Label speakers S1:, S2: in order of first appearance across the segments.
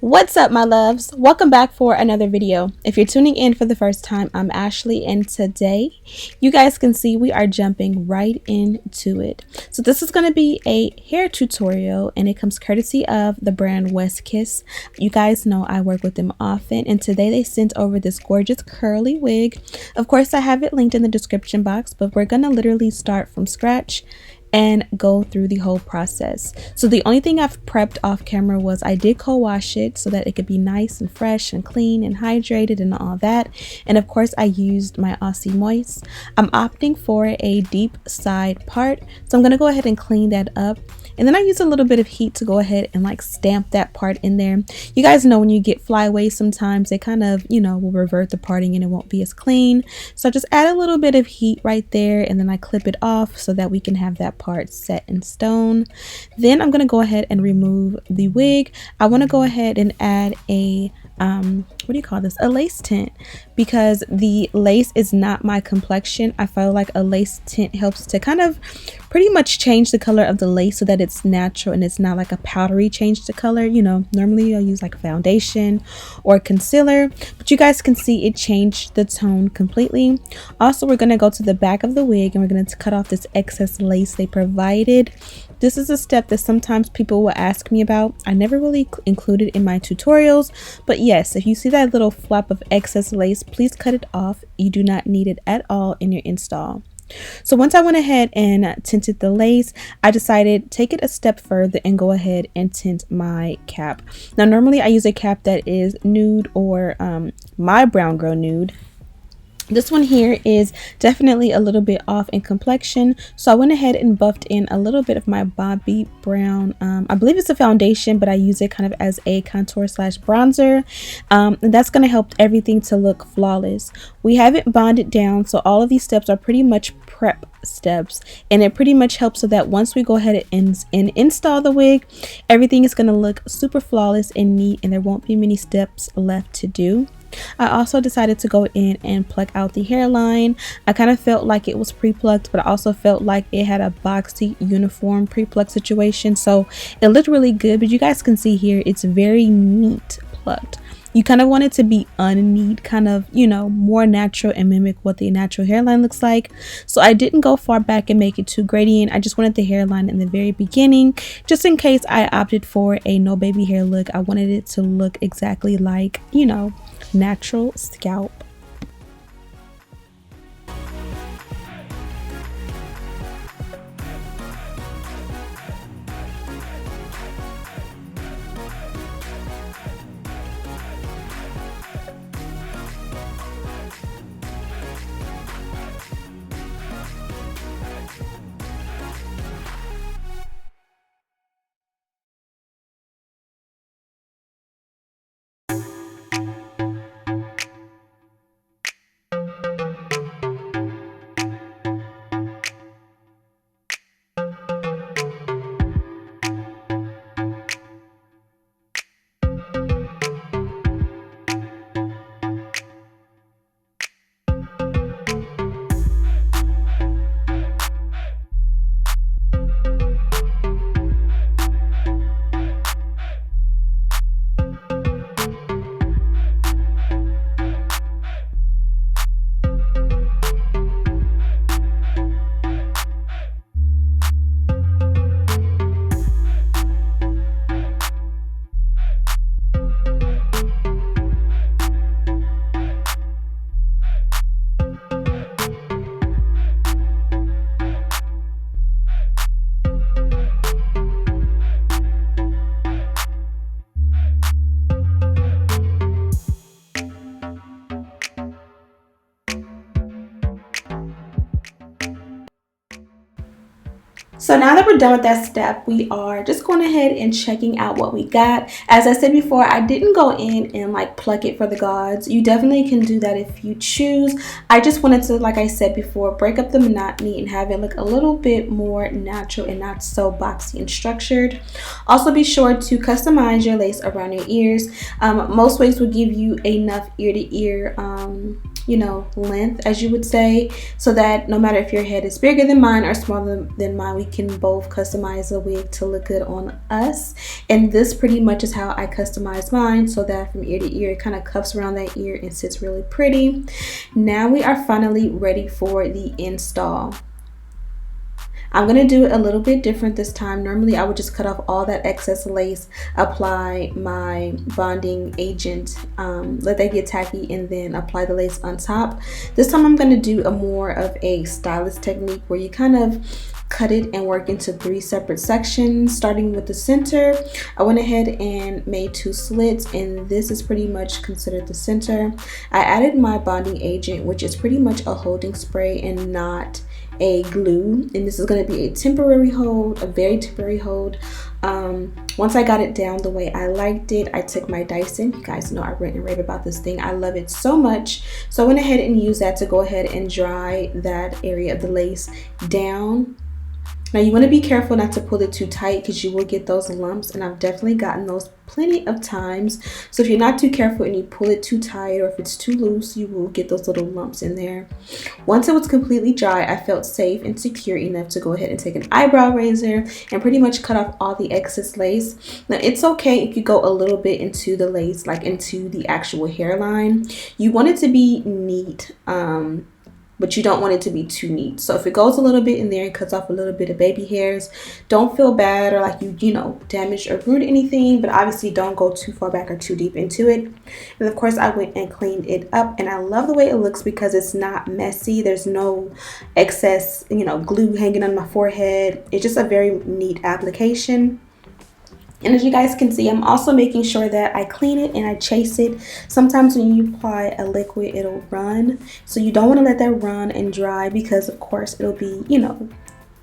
S1: What's up, my loves? Welcome back for another video. If you're tuning in for the first time, I'm Ashley, and today you guys can see we are jumping right into it. So this is going to be a hair tutorial, and it comes courtesy of the brand Westkiss. You guys know I work with them often, and today they sent over this gorgeous curly wig. Of course, I have it linked in the description box, but we're going to literally start from scratch and go through the whole process. So the only thing I've prepped off camera was I did co-wash it so that it could be nice and fresh and clean and hydrated and all that. And of course I used my Aussie Moist. I'm opting for a deep side part, so I'm gonna go ahead and clean that up. And then I use a little bit of heat to go ahead and like stamp that part in there. You guys know when you get flyaways, sometimes they kind of, will revert the parting and it won't be as clean. So I just add a little bit of heat right there, and then I clip it off so that we can have that part set in stone. Then I'm going to go ahead and remove the wig. I want to go ahead and add a a lace tint, because the lace is not my complexion. I feel like a lace tint helps to kind of pretty much change the color of the lace so that it's natural and it's not like a powdery change to color. Normally I'll use like a foundation or concealer, but you guys can see it changed the tone completely. Also, we're going to go to the back of the wig and we're going to cut off this excess lace they provided. This is a step that sometimes people will ask me about. I never really include it in my tutorials, but yes, if you see that little flap of excess lace, please cut it off. You do not need it at all in your install. So once I went ahead and tinted the lace, I decided take it a step further and go ahead and tint my cap. Now normally I use a cap that is nude or my brown girl nude. This one here is definitely a little bit off in complexion, so I went ahead and buffed in a little bit of my Bobbi Brown. I believe it's a foundation, but I use it kind of as a contour slash bronzer, and that's going to help everything to look flawless. We haven't bonded down, so all of these steps are pretty much prep steps, and it pretty much helps so that once we go ahead and install the wig, everything is going to look super flawless and neat, and there won't be many steps left to do. I also decided to go in and pluck out the hairline. I kind of felt like it was pre-plucked, but I also felt like it had a boxy uniform pre-pluck situation, so it looked really good. But you guys can see here it's very neat plucked. You kind of want it to be unneat, kind of, more natural and mimic what the natural hairline looks like. So I didn't go far back and make it too gradient. I just wanted the hairline in the very beginning, just in case I opted for a no baby hair look. I wanted it to look exactly like, natural scalp. So now that we're done with that step, we are just going ahead and checking out what we got. As I said before, I didn't go in and like pluck it for the gods. You definitely can do that if you choose. I just wanted to, like I said before, break up the monotony and have it look a little bit more natural and not so boxy and structured. Also, be sure to customize your lace around your ears. Most wigs will give you enough ear to ear you know, length, as you would say, so that no matter if your head is bigger than mine or smaller than mine, we can both customize the wig to look good on us. And this pretty much is how I customize mine, so that from ear to ear it kind of cuffs around that ear and sits really pretty. Now we are finally ready for the install. I'm going to do it a little bit different this time. Normally I would just cut off all that excess lace, apply my bonding agent, let that get tacky, and then apply the lace on top. This time I'm going to do a more of a stylist technique where you kind of cut it and work into 3 separate sections. Starting with the center, I went ahead and made 2 slits, and this is pretty much considered the center. I added my bonding agent, which is pretty much a holding spray and not a glue, and this is going to be a temporary hold, a very temporary hold. Once I got it down the way I liked it, I took my Dyson. You guys know I rant and rave about this thing. I love it so much. So I went ahead and used that to go ahead and dry that area of the lace down. Now you want to be careful not to pull it too tight because you will get those lumps, and I've definitely gotten those plenty of times. So if you're not too careful and you pull it too tight, or if it's too loose, you will get those little lumps in there. Once it was completely dry, I felt safe and secure enough to go ahead and take an eyebrow razor and pretty much cut off all the excess lace. Now it's okay if you go a little bit into the lace, like into the actual hairline. You want it to be neat, but you don't want it to be too neat. So if it goes a little bit in there and cuts off a little bit of baby hairs, don't feel bad or like you know, damaged or ruined anything, but obviously don't go too far back or too deep into it. And of course I went and cleaned it up, and I love the way it looks because it's not messy. There's no excess, you know, glue hanging on my forehead. It's just a very neat application. And as you guys can see, I'm also making sure that I clean it and I chase it. Sometimes when you apply a liquid, it'll run. So you don't want to let that run and dry because, of course, it'll be, you know,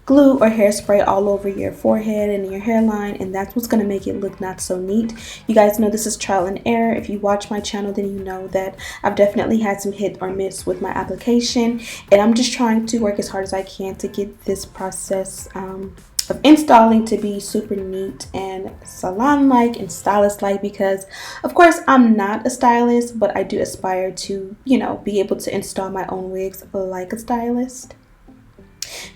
S1: glue or hairspray all over your forehead and your hairline, and that's what's going to make it look not so neat. You guys know this is trial and error. If you watch my channel, then you know that I've definitely had some hit or miss with my application, and I'm just trying to work as hard as I can to get this process of installing to be super neat and salon-like and stylist-like, because of course I'm not a stylist, but I do aspire to, you know, be able to install my own wigs like a stylist.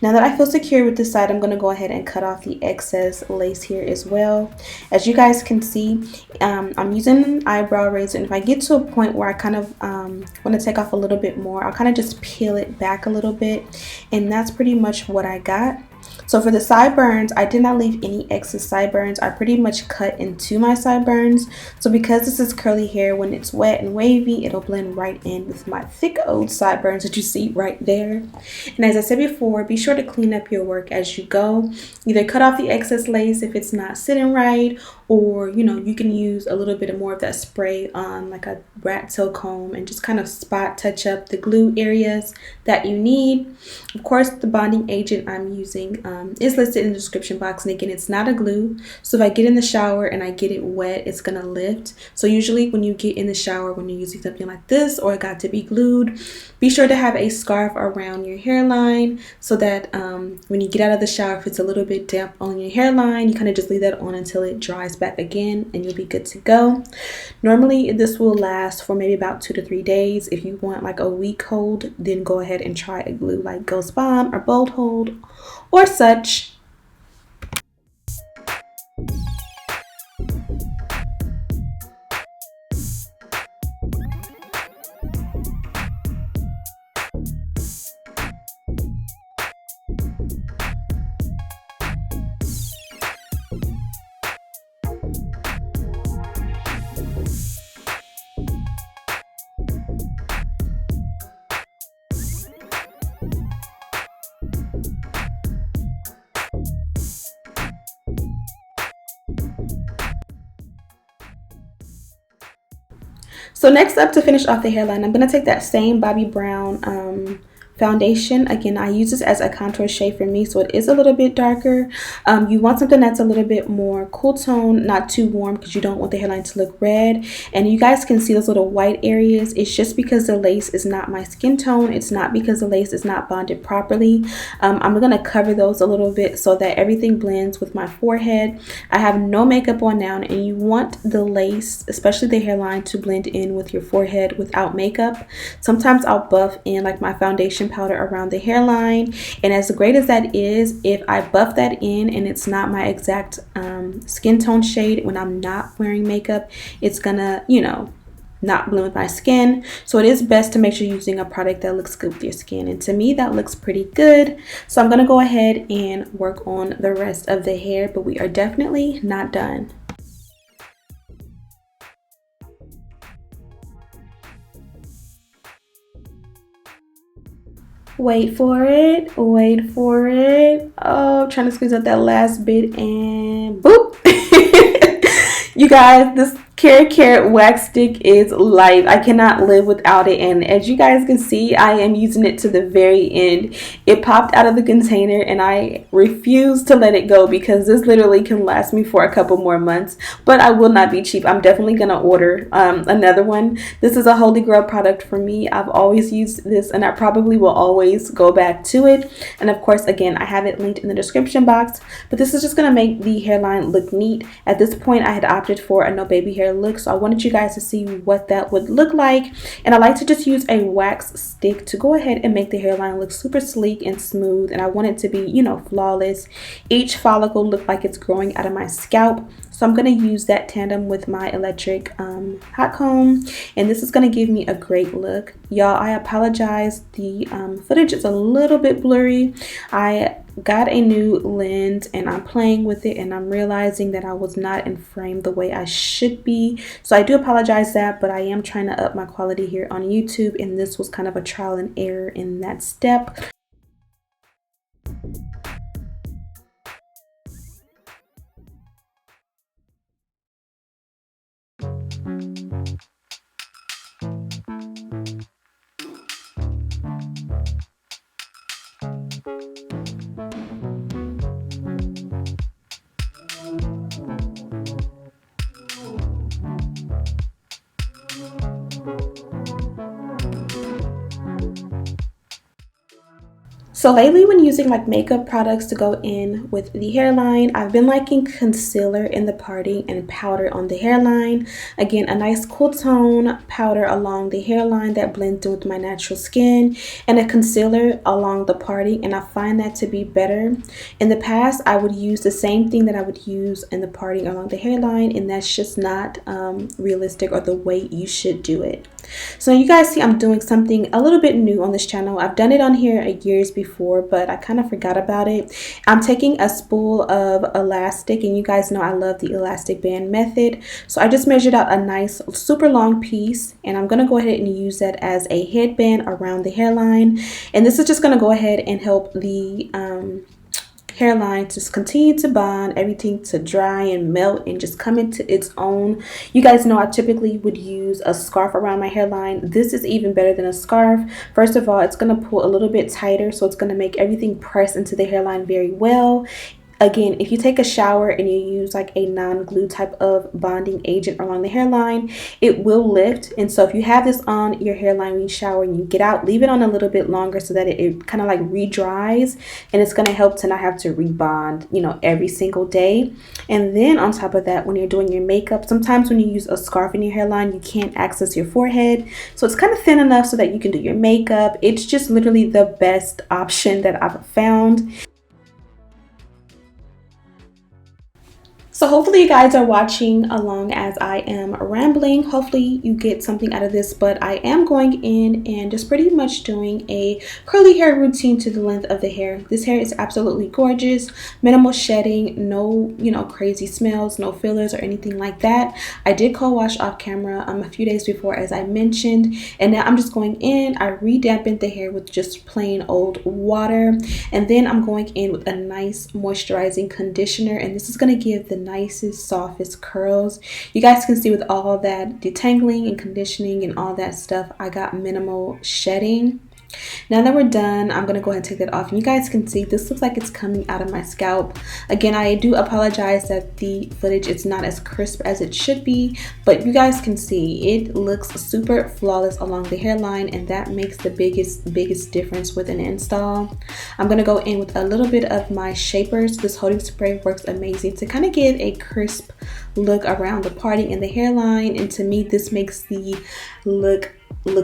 S1: Now that I feel secure with this side, I'm going to go ahead and cut off the excess lace here as well. As you guys can see, I'm using an eyebrow razor, and if I get to a point where I kind of want to take off a little bit more, I'll kind of just peel it back a little bit, and that's pretty much what I got. So for the sideburns, I did not leave any excess sideburns. I pretty much cut into my sideburns. So because this is curly hair, when it's wet and wavy, it'll blend right in with my thick old sideburns that you see right there. And as I said before, be sure to clean up your work as you go. Either cut off the excess lace if it's not sitting right, or, you know, you can use a little bit more of that spray on like a rat tail comb and just kind of spot touch up the glue areas that you need. Of course, the bonding agent I'm using is listed in the description box, and again, it's not a glue. So if I get in the shower and I get it wet, it's gonna lift. So usually when you get in the shower, when you're using something like this or it got to be glued, be sure to have a scarf around your hairline so that when you get out of the shower, if it's a little bit damp on your hairline, you kind of just leave that on until it dries back again and you'll be good to go. Normally this will last for maybe about 2 to 3 days. If you want like a week hold, then go ahead and try a glue like Ghost Bomb or Bold Hold or such. So next up, to finish off the hairline, I'm going to take that same Bobbi Brown foundation. Again, I use this as a contour shade for me, so it is a little bit darker. You want something that's a little bit more cool tone, not too warm, because you don't want the hairline to look red. And you guys can see those little white areas. It's just because the lace is not my skin tone. It's not because the lace is not bonded properly. I'm going to cover those a little bit so that everything blends with my forehead. I have no makeup on now, and you want the lace, especially the hairline, to blend in with your forehead without makeup. Sometimes I'll buff in like my foundation powder around the hairline, and as great as that is, if I buff that in and it's not my exact skin tone shade when I'm not wearing makeup, it's gonna, you know, not blend with my skin. So it is best to make sure you're using a product that looks good with your skin, and to me that looks pretty good. So I'm gonna go ahead and work on the rest of the hair, but we are definitely not done. Wait for it, wait for it. Oh, I'm trying to squeeze out that last bit, and boop. You guys, this carrot wax stick is life. I cannot live without it, and as you guys can see, I am using it to the very end. It popped out of the container and I refuse to let it go because this literally can last me for a couple more months, but I will not be cheap. I'm definitely gonna order another one. This is a holy grail product for me. I've always used this and I probably will always go back to it, and of course, again, I have it linked in the description box. But this is just gonna make the hairline look neat. At this point, I had opted for a no baby hair look, so I wanted you guys to see what that would look like, and I like to just use a wax stick to go ahead and make the hairline look super sleek and smooth, and I want it to be, you know, flawless. Each follicle look like it's growing out of my scalp, so I'm going to use that tandem with my electric hot comb, and this is going to give me a great look. Y'all, I apologize, the footage is a little bit blurry. I got a new lens and I'm playing with it, and I'm realizing that I was not in frame the way I should be, so I do apologize that, but I am trying to up my quality here on YouTube, and this was kind of a trial and error in that step. So lately, when using like makeup products to go in with the hairline, I've been liking concealer in the parting and powder on the hairline. Again, a nice cool tone powder along the hairline that blends in with my natural skin, and a concealer along the parting, and I find that to be better. In the past, I would use the same thing that I would use in the parting along the hairline, and that's just not realistic or the way you should do it. So you guys see I'm doing something a little bit new on this channel. I've done it on here years before, but I kind of forgot about it. I'm taking a spool of elastic, and you guys know I love the elastic band method. So I just measured out a nice super long piece, and I'm going to go ahead and use that as a headband around the hairline. And this is just going to go ahead and help the hairline just continue to bond, everything to dry and melt and just come into its own. You guys know I typically would use a scarf around my hairline. This is even better than a scarf. First of all, it's going to pull a little bit tighter, so it's going to make everything press into the hairline very well. Again, if you take a shower and you use like a non-glue type of bonding agent along the hairline, it will lift. And so if you have this on your hairline when you shower and you get out, leave it on a little bit longer so that it kind of like re-dries, and it's going to help to not have to rebond, you know, every single day. And then on top of that, when you're doing your makeup, sometimes when you use a scarf in your hairline, you can't access your forehead. So it's kind of thin enough so that you can do your makeup. It's just literally the best option that I've found. So hopefully you guys are watching along as I am rambling. Hopefully you get something out of this, but I am going in and just pretty much doing a curly hair routine to the length of the hair. This hair is absolutely gorgeous, minimal shedding, no, you know, crazy smells, no fillers or anything like that. I did co-wash off camera a few days before, as I mentioned, and now I'm just going in. I re-dampened the hair with just plain old water, and then I'm going in with a nice moisturizing conditioner, and this is going to give the nicest, softest curls. You guys can see with all that detangling and conditioning and all that stuff, I got minimal shedding. Now that we're done, I'm going to go ahead and take that off. And you guys can see this looks like it's coming out of my scalp. Again, I do apologize that the footage is not as crisp as it should be, but you guys can see it looks super flawless along the hairline, and that makes the biggest difference with an install. I'm going to go in with a little bit of my shapers. This holding spray works amazing to kind of give a crisp look around the parting and the hairline, and to me this makes the look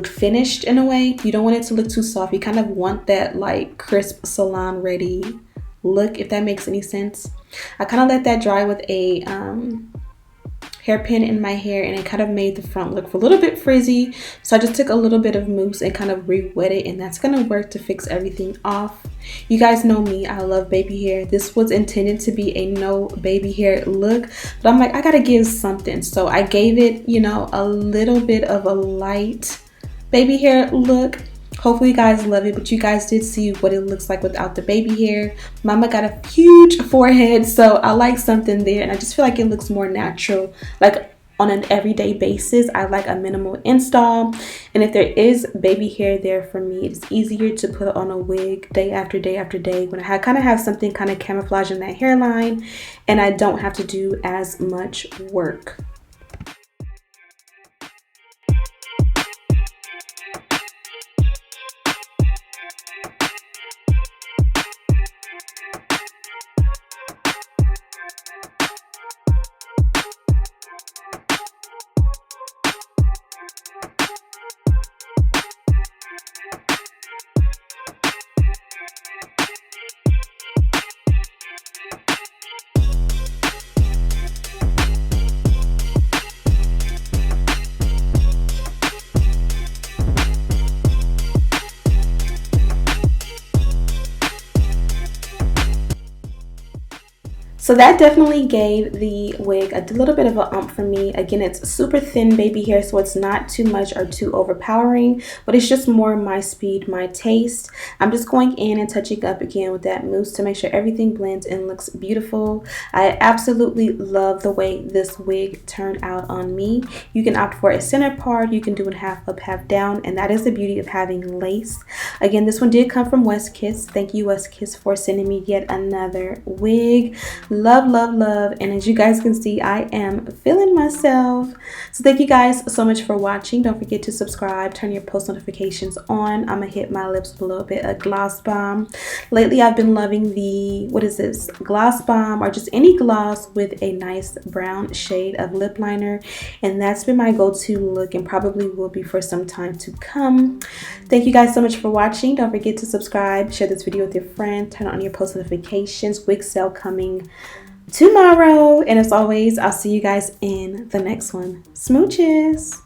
S1: finished in a way. You don't want it to look too soft. You kind of want that like crisp salon ready look, if that makes any sense. I kind of let that dry with a hairpin in my hair, and it kind of made the front look a little bit frizzy, so I just took a little bit of mousse and kind of re-wet it, and that's gonna work to fix everything off. You guys know me, I love baby hair. This was intended to be a no baby hair look, but I'm like, I gotta give something, so I gave it, you know, a little bit of a light baby hair look. Hopefully you guys love it, but you guys did see what it looks like without the baby hair. Mama got a huge forehead, so I like something there, and I just feel like it looks more natural, like on an everyday basis. I like a minimal install, and if there is baby hair there for me, it's easier to put on a wig day after day after day when I kind of have something kind of camouflaging that hairline, and I don't have to do as much work. So that definitely gave the wig a little bit of a ump for me. Again, it's super thin baby hair, so it's not too much or too overpowering, but it's just more my speed, my taste. I'm just going in and touching up again with that mousse to make sure everything blends and looks beautiful. I absolutely love the way this wig turned out on me. You can opt for a center part, you can do it half up, half down, and that is the beauty of having lace. Again, this one did come from Westkiss. Thank you, Westkiss, for sending me yet another wig. Love, love, love. And as you guys can see, I am feeling myself. So thank you guys so much for watching. Don't forget to subscribe, turn your post notifications on. I'm gonna hit my lips with a little bit of gloss bomb. Lately I've been loving the, what is this, gloss bomb, or just any gloss with a nice brown shade of lip liner, and that's been my go-to look and probably will be for some time to come. Thank you guys so much for watching. Don't forget to subscribe, share this video with your friends, turn on your post notifications. Wig sale coming tomorrow, and as always, I'll see you guys in the next one. Smooches.